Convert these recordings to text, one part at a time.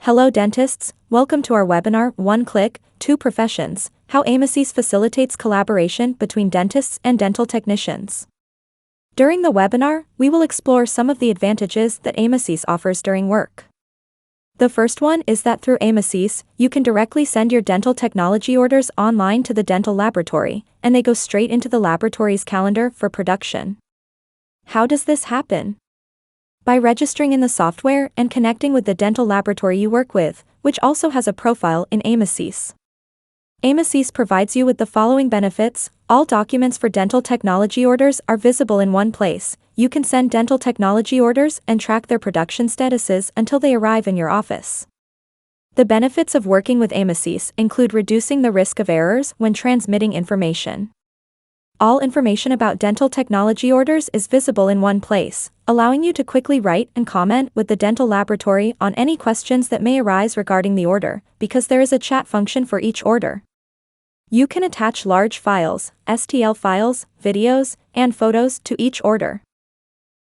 Hello dentists, welcome to our webinar, One Click, Two Professions, How AMOSYS Facilitates Collaboration Between Dentists and Dental Technicians. During the webinar, we will explore some of the advantages that AMOSYS offers during work. The first one is that through AMOSYS, you can directly send your dental technology orders online to the dental laboratory, and they go straight into the laboratory's calendar for production. How does this happen? By registering in the software and connecting with the dental laboratory you work with, which also has a profile in AMOSYS. AMOSYS provides you with the following benefits: all documents for dental technology orders are visible in one place. You can send dental technology orders and track their production statuses until they arrive in your office. The benefits of working with AMOSYS include reducing the risk of errors when transmitting information. All information about dental technology orders is visible in one place, allowing you to quickly write and comment with the dental laboratory on any questions that may arise regarding the order, because there is a chat function for each order. You can attach large files, STL files, videos, and photos to each order.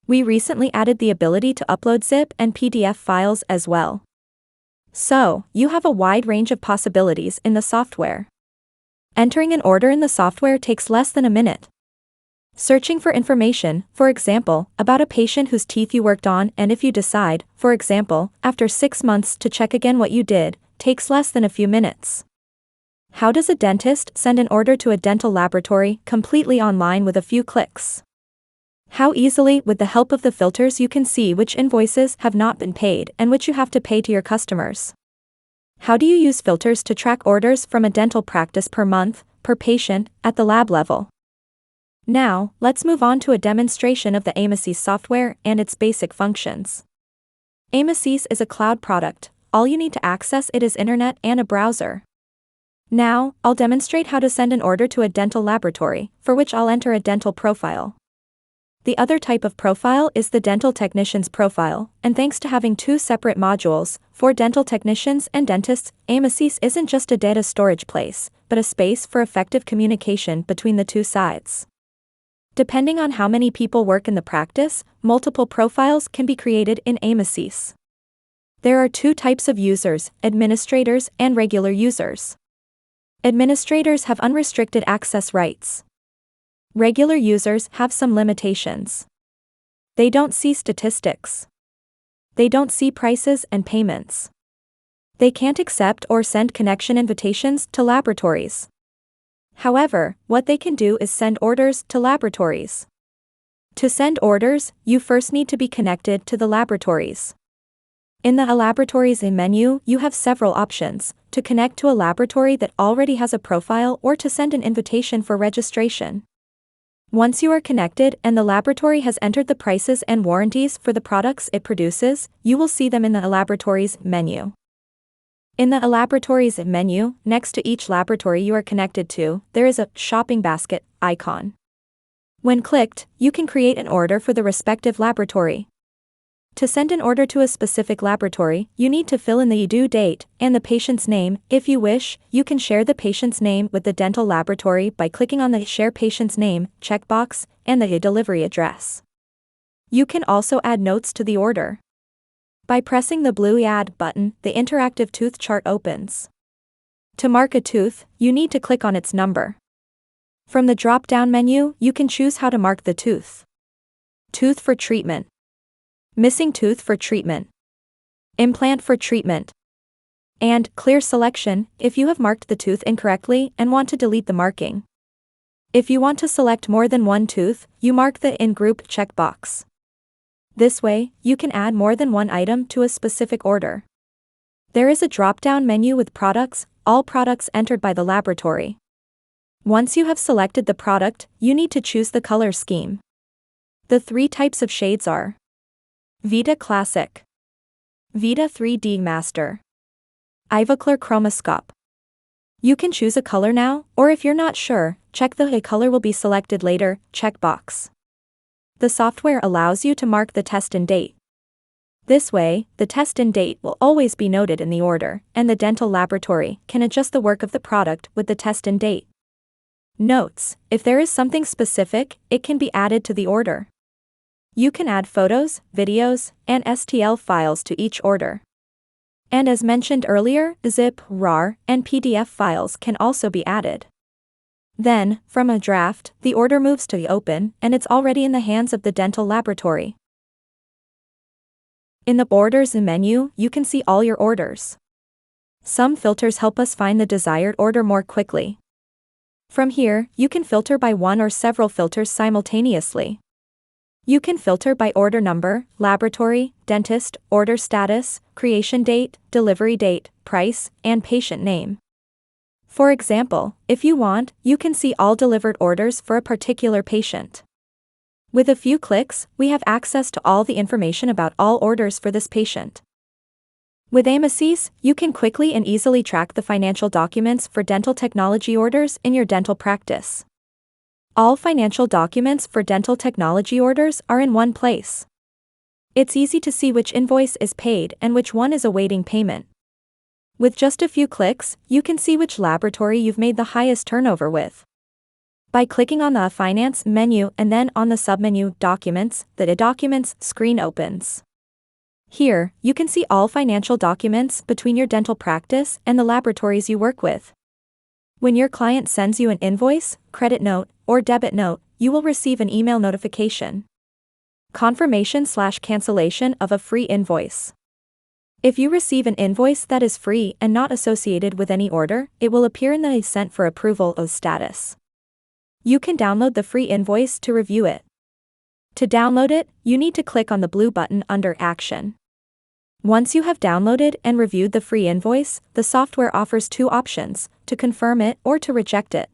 We recently added the ability to upload zip and PDF files as well. So, you have a wide range of possibilities in the software. Entering an order in the software takes less than a minute. Searching for information, for example, about a patient whose teeth you worked on, and if you decide, for example, after 6 months to check again what you did, takes less than a few minutes. How does a dentist send an order to a dental laboratory completely online with a few clicks? How easily, with the help of the filters, you can see which invoices have not been paid and which you have to pay to your customers. How do you use filters to track orders from a dental practice per month, per patient, at the lab level? Now, let's move on to a demonstration of the AMOSYS software and its basic functions. AMOSYS is a cloud product. All you need to access it is internet and a browser. Now, I'll demonstrate how to send an order to a dental laboratory, for which I'll enter a dental profile. The other type of profile is the dental technician's profile, and thanks to having two separate modules, for dental technicians and dentists, AMOSYS isn't just a data storage place, but a space for effective communication between the two sides. Depending on how many people work in the practice, multiple profiles can be created in AMOSYS. There are two types of users, administrators and regular users. Administrators have unrestricted access rights. Regular users have some limitations. They don't see statistics. They don't see prices and payments. They can't accept or send connection invitations to laboratories. However, what they can do is send orders to laboratories. To send orders, you first need to be connected to the laboratories. In the laboratories menu, you have several options: to connect to a laboratory that already has a profile or to send an invitation for registration. Once you are connected and the laboratory has entered the prices and warranties for the products it produces, you will see them in the laboratories menu. In the laboratories menu, next to each laboratory you are connected to, there is a shopping basket icon. When clicked, you can create an order for the respective laboratory. To send an order to a specific laboratory, you need to fill in the due date and the patient's name. If you wish, you can share the patient's name with the dental laboratory by clicking on the Share Patient's Name checkbox and the delivery address. You can also add notes to the order. By pressing the blue Add button, the interactive tooth chart opens. To mark a tooth, you need to click on its number. From the drop-down menu, you can choose how to mark the tooth. Tooth for treatment. Missing tooth for treatment. Implant for treatment. And clear selection if you have marked the tooth incorrectly and want to delete the marking. If you want to select more than one tooth, you mark the In Group checkbox. This way, you can add more than one item to a specific order. There is a drop-down menu with products, all products entered by the laboratory. Once you have selected the product, you need to choose the color scheme. The three types of shades are Vita Classic, Vita 3D Master, Ivoclar Chromoscope. You can choose a color now, or if you're not sure, check the A color will be selected later checkbox. The software allows you to mark the test and date. This way, the test and date will always be noted in the order, and the dental laboratory can adjust the work of the product with the test and date. Notes: if there is something specific, it can be added to the order. You can add photos, videos, and STL files to each order. And as mentioned earlier, zip, RAR, and PDF files can also be added. Then, from a draft, the order moves to the open, and it's already in the hands of the dental laboratory. In the Orders menu, you can see all your orders. Some filters help us find the desired order more quickly. From here, you can filter by one or several filters simultaneously. You can filter by order number, laboratory, dentist, order status, creation date, delivery date, price, and patient name. For example, if you want, you can see all delivered orders for a particular patient. With a few clicks, we have access to all the information about all orders for this patient. With AMOSYS, you can quickly and easily track the financial documents for dental technology orders in your dental practice. All financial documents for dental technology orders are in one place. It's easy to see which invoice is paid and which one is awaiting payment. With just a few clicks, you can see which laboratory you've made the highest turnover with. By clicking on the Finance menu and then on the submenu Documents, the Documents screen opens. Here, you can see all financial documents between your dental practice and the laboratories you work with. When your client sends you an invoice, credit note, or debit note, you will receive an email notification. Confirmation/cancellation of a free invoice. If you receive an invoice that is free and not associated with any order, it will appear in the Sent for Approval status. You can download the free invoice to review it. To download it, you need to click on the blue button under Action. Once you have downloaded and reviewed the free invoice, the software offers two options: to confirm it or to reject it.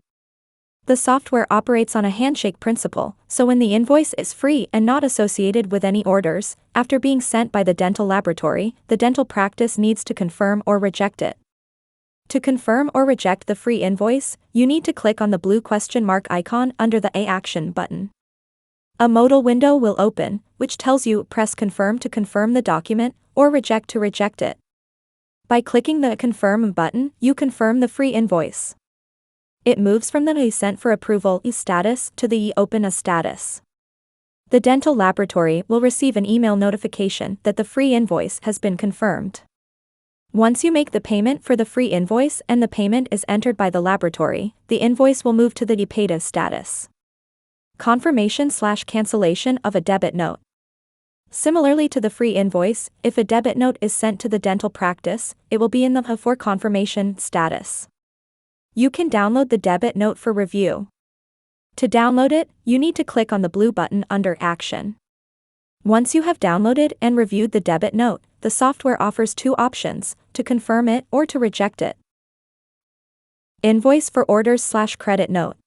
The software operates on a handshake principle, so when the invoice is free and not associated with any orders, after being sent by the dental laboratory, the dental practice needs to confirm or reject it. To confirm or reject the free invoice, you need to click on the blue question mark icon under the Action button. A modal window will open, which tells you press Confirm to confirm the document, or Reject to reject it. By clicking the Confirm button, you confirm the free invoice. It moves from the Sent for Approval status to the Open status. The dental laboratory will receive an email notification that the free invoice has been confirmed. Once you make the payment for the free invoice and the payment is entered by the laboratory, the invoice will move to the paid status. Confirmation/cancellation of a debit note. Similarly to the free invoice, if a debit note is sent to the dental practice, it will be in the for confirmation status. You can download the debit note for review. To download it, you need to click on the blue button under Action. Once you have downloaded and reviewed the debit note, the software offers two options: to confirm it or to reject it. Invoice for orders/credit note.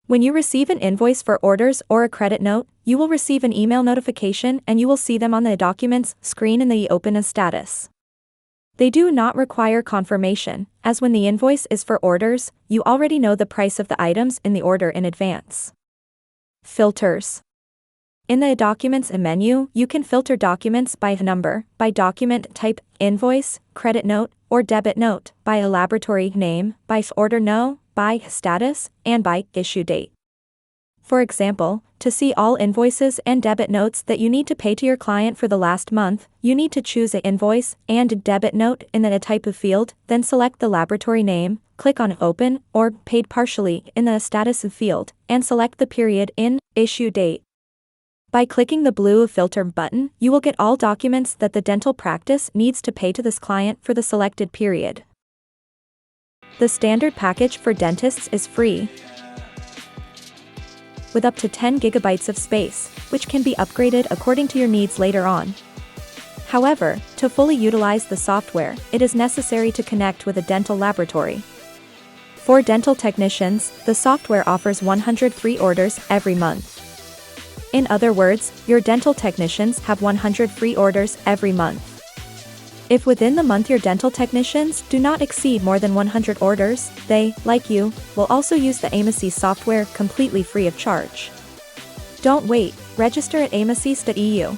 When you receive an invoice for orders or a credit note, you will receive an email notification and you will see them on the Documents screen in the Open status. They do not require confirmation, as when the invoice is for orders, you already know the price of the items in the order in advance. Filters. In the Documents menu, you can filter documents by number, by document type, invoice, credit note, or debit note, by a laboratory name, by order no, by status, and by issue date. For example, to see all invoices and debit notes that you need to pay to your client for the last month, you need to choose an invoice and debit note in the type of field, then select the laboratory name, click on Open or Paid Partially in the Status field, and select the period in Issue Date. By clicking the blue Filter button, you will get all documents that the dental practice needs to pay to this client for the selected period. The standard package for dentists is free, with up to 10 gigabytes of space, which can be upgraded according to your needs later on. However, to fully utilize the software, it is necessary to connect with a dental laboratory. For dental technicians, the software offers 103 orders every month. In other words, your dental technicians have 100 free orders every month. If within the month your dental technicians do not exceed more than 100 orders, they, like you, will also use the AMOSYS software completely free of charge. Don't wait, register at amosys.eu.